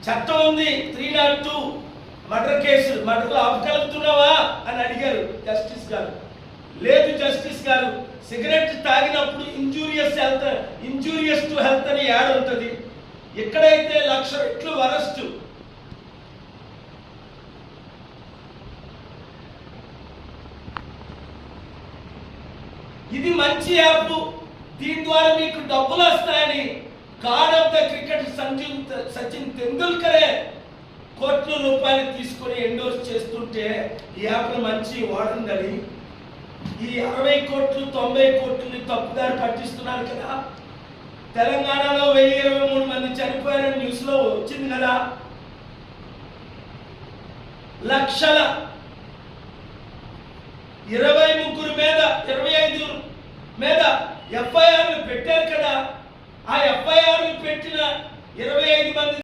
చట్టం ఉంది 302 murder case, మర్డర్లు ఆపగలుగుతున్నావా అని అడిగారు జస్టిస్ గారు. లేదు జస్టిస్ గారు, సిగరెట్ తాగినప్పుడు ఇంజూరియస్ టు హెల్త్ అని యాడ్ ఉంటుంది. ఎక్కడైతే 1,00,000 రెట్లు వరస్ట్. ఇది మంచి యాప్, దీని ద్వారా మీకు డబ్బులు వస్తాయని god of the cricket Sachin తెందుల్కరే కోట్ల రూపాయలు తీసుకొని ఎండోర్స్ చేస్తుంటే ఈ యాప్ మంచి వాడండి. ఈ 60 కోట్లు 90 కోట్లు తప్పుదారి పట్టిస్తున్నారు కదా. తెలంగాణలో 1023 మంది చనిపోయారని న్యూస్ లో వచ్చింది కదా. లక్షల 23 మీద 25 మీద ఎఫ్ఐఆర్లు పెట్టారు కదా. ఆ ఎఫ్ఐఆర్లు పెట్టిన 25 మంది